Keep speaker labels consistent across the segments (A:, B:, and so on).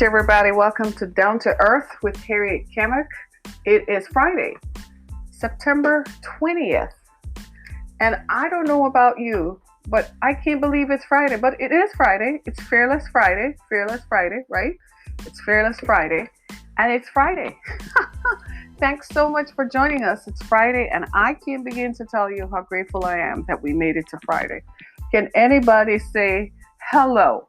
A: Everybody, welcome to Down to Earth with Harriet Kamek. It is Friday, September 20th, and I don't know about you, but I can't believe it's Friday, but it is Friday. It's Fearless Friday, right? It's Fearless Friday, and it's Friday. Thanks so much for joining us. It's Friday, and I can't begin to tell you how grateful I am that we made it to Friday. Can anybody say hello?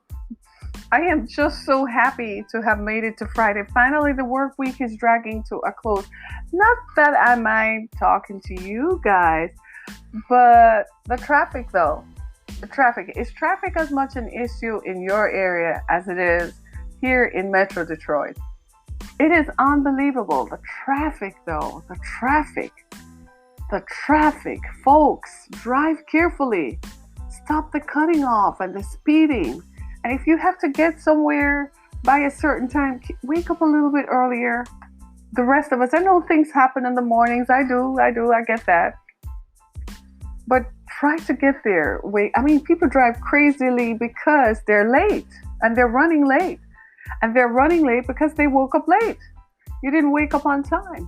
A: I am just so happy to have made it to Friday. Finally, the work week is dragging to a close. Not that I mind talking to you guys, but the traffic though. The traffic. Is traffic as much an issue in your area as it is here in Metro Detroit? It is unbelievable. The traffic though. The traffic. The traffic. Folks, drive carefully. Stop the cutting off and the speeding. And if you have to get somewhere by a certain time, wake up a little bit earlier. The rest of us, I know things happen in the mornings. I get that. But try to get there. People drive crazily because they're late and they're running late. And they're running late because they woke up late. You didn't wake up on time.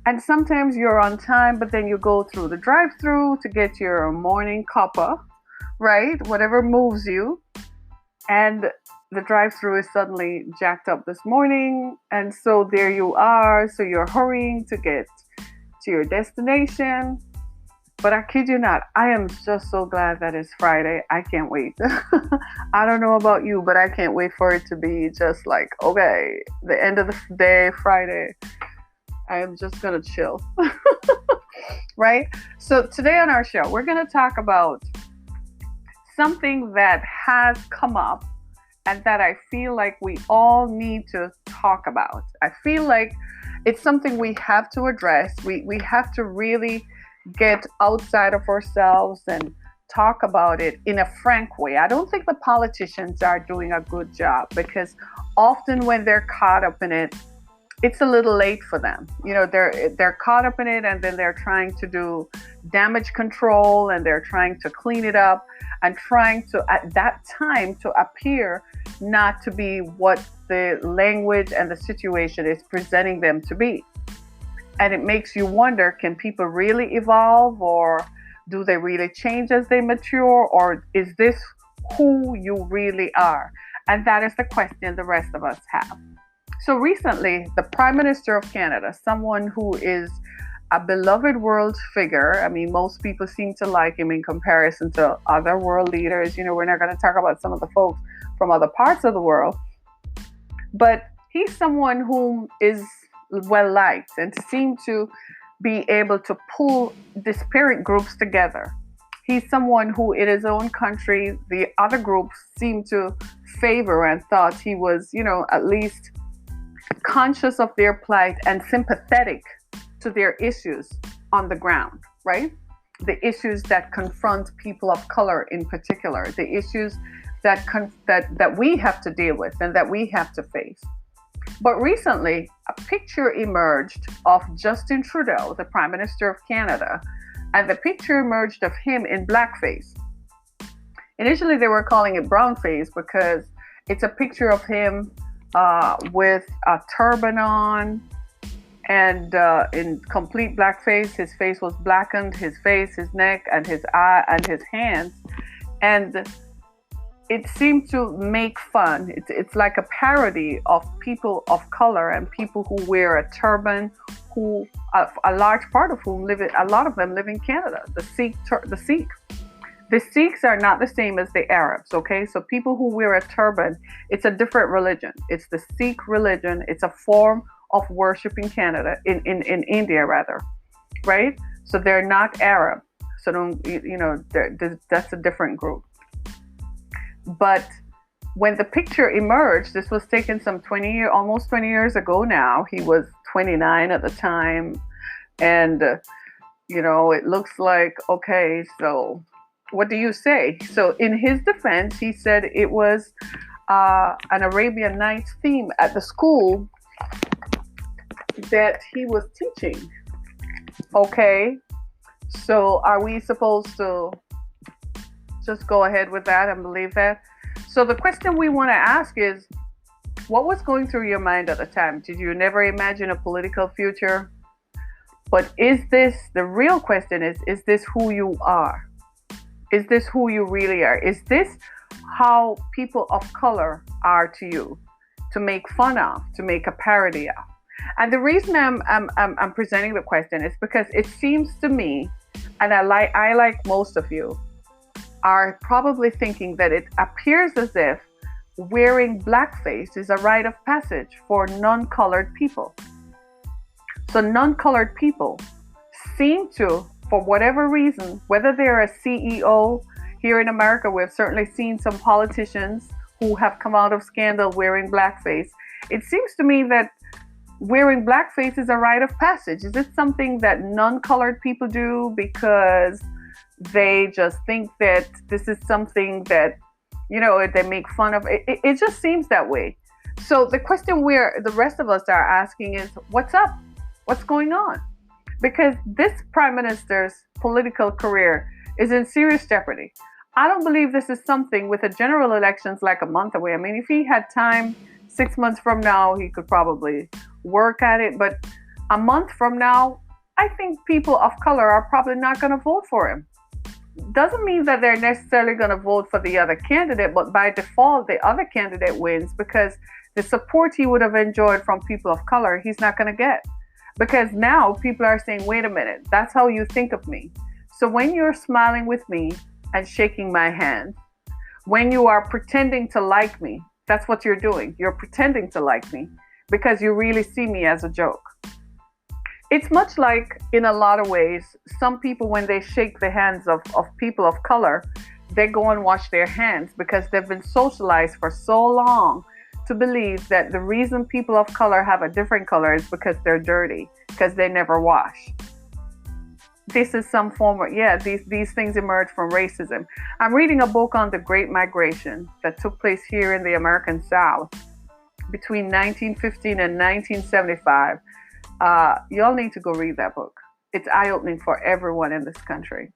A: And sometimes you're on time, but then you go through the drive-through to get your morning cuppa, right? Whatever moves you. And the drive-through is suddenly jacked up this morning. And so there you are. So you're hurrying to get to your destination. But I kid you not, I am just so glad that it's Friday. I can't wait. I don't know about you, but I can't wait for it to be just like, okay, the end of the day, Friday. I am just going to chill. Right? So today on our show, we're going to talk about something that has come up and that I feel like we all need to talk about. I feel like it's something we have to address. We have to really get outside of ourselves and talk about it in a frank way. I don't think the politicians are doing a good job because often when they're caught up in it, it's a little late for them. You know, they're caught up in it and then they're trying to do damage control and they're trying to clean it up and trying to, at that time, to appear not to be what the language and the situation is presenting them to be. And it makes you wonder, can people really evolve, or do they really change as they mature, or is this who you really are? And that is the question the rest of us have. So recently, the Prime Minister of Canada, someone who is a beloved world figure. I mean, most people seem to like him in comparison to other world leaders. You know, we're not going to talk about some of the folks from other parts of the world, but he's someone who is well liked and seemed to be able to pull disparate groups together. He's someone who in his own country, the other groups seemed to favor and thought he was, at least conscious of their plight and sympathetic to their issues on the ground, right? The issues that confront people of color in particular, the issues that we have to deal with and that we have to face. But recently, a picture emerged of Justin Trudeau, the Prime Minister of Canada, and the picture emerged of him in blackface. Initially, they were calling it brownface because it's a picture of him with a turban on and in complete blackface. His face was blackened, his face, his neck, and his eye and his hands. And it seemed to make fun. It's like a parody of people of color and people who wear a turban, who a large part of whom a lot of them live in Canada. The Sikh. The Sikhs are not the same as the Arabs, okay? So people who wear a turban, it's a different religion. It's the Sikh religion. It's a form of worship in Canada, in India rather, right? So they're not Arab. So that's a different group. But when the picture emerged, this was taken almost 20 years ago now. He was 29 at the time. And, it looks like, okay, so what do you say? So in his defense, he said it was an Arabian Nights theme at the school that he was teaching. Okay, so are we supposed to just go ahead with that and believe that? So the question we want to ask is, What was going through your mind at the time? Did you never imagine a political future? But is this, the real question is this who you are? Is this who you really are? Is this how people of color are to you? To make fun of, to make a parody of? And the reason I'm presenting the question is because it seems to me, and I like most of you, are probably thinking that it appears as if wearing blackface is a rite of passage for non-colored people. So non-colored people seem to, for whatever reason, whether they're a CEO here in America, we've certainly seen some politicians who have come out of scandal wearing blackface. It seems to me that wearing blackface is a rite of passage. Is it something that non-colored people do because they just think that this is something that, they make fun of? It just seems that way. So the question the rest of us are asking is, what's up? What's going on? Because this prime minister's political career is in serious jeopardy. I don't believe this is something with the general elections like a month away. I mean, if he had time 6 months from now, he could probably work at it. But a month from now, I think people of color are probably not going to vote for him. Doesn't mean that they're necessarily going to vote for the other candidate, but by default, the other candidate wins because the support he would have enjoyed from people of color, he's not going to get. Because now people are saying, wait a minute, that's how you think of me. So when you're smiling with me and shaking my hand, when you are pretending to like me, that's what you're doing. You're pretending to like me because you really see me as a joke. It's much like, in a lot of ways, some people, when they shake the hands of people of color, they go and wash their hands because they've been socialized for so long to believe that the reason people of color have a different color is because they're dirty, because they never wash. This is some form of, these things emerge from racism. I'm reading a book on the Great Migration that took place here in the American South between 1915 and 1975. Y'all need to go read that book. It's eye-opening for everyone in this country.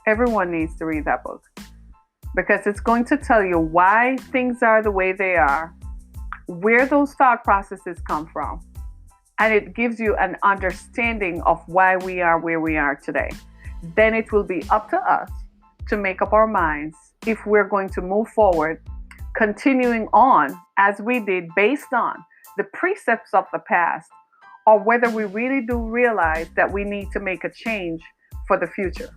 A: Everyone needs to read that book because it's going to tell you why things are the way they are, where those thought processes come from, and it gives you an understanding of why we are where we are today. Then it will be up to us to make up our minds if we're going to move forward, continuing on as we did based on the precepts of the past, or whether we really do realize that we need to make a change for the future.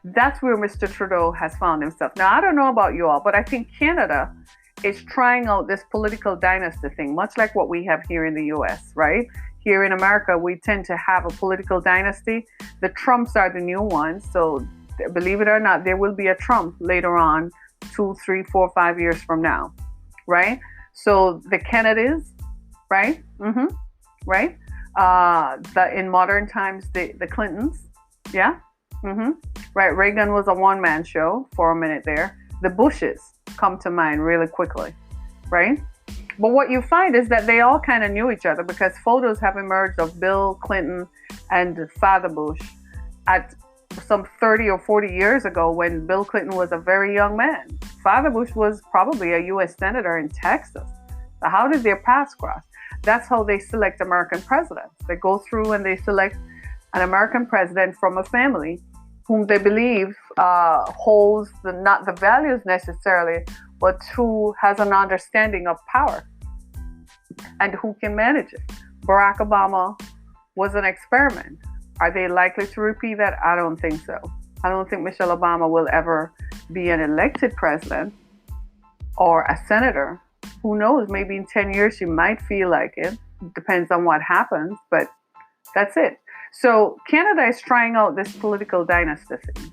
A: That's where Mr. Trudeau has found himself. Now, I don't know about you all, but I think Canada is trying out this political dynasty thing, much like what we have here in the US, right? Here in America, we tend to have a political dynasty. The Trumps are the new ones. So believe it or not, there will be a Trump later on, 2, 3, 4, 5 years from now, right? So the Kennedys, right? Right? In modern times, the Clintons, yeah? Right, Reagan was a one-man show for a minute there. The Bushes come to mind really quickly, right? But what you find is that they all kind of knew each other because photos have emerged of Bill Clinton and Father Bush at some 30 or 40 years ago when Bill Clinton was a very young man. Father Bush was probably a U.S. senator in Texas. So how did their paths cross? That's how they select American presidents. They go through and they select an American president from a family whom they believe holds not the values necessarily, but who has an understanding of power and who can manage it. Barack Obama was an experiment. Are they likely to repeat that? I don't think so. I don't think Michelle Obama will ever be an elected president or a senator. Who knows? Maybe in 10 years she might feel like it. It depends on what happens, but that's it. So Canada is trying out this political dynasty thing.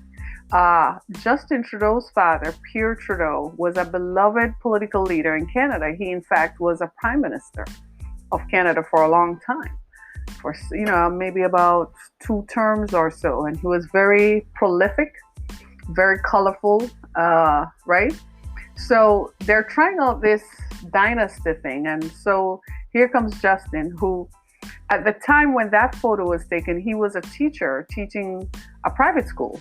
A: Justin Trudeau's father, Pierre Trudeau, was a beloved political leader in Canada. He, in fact, was a prime minister of Canada for a long time, for maybe about 2 terms or so. And he was very prolific, very colorful, right? So they're trying out this dynasty thing. And so here comes Justin, who at the time when that photo was taken, he was a teacher teaching a private school.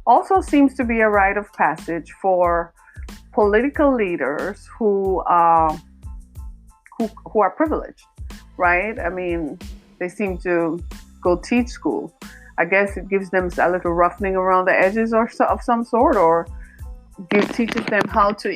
A: Also seems to be a rite of passage for political leaders who are privileged, right? I mean, they seem to go teach school. I guess it gives them a little roughening around the edges or of some sort, or teaches them how to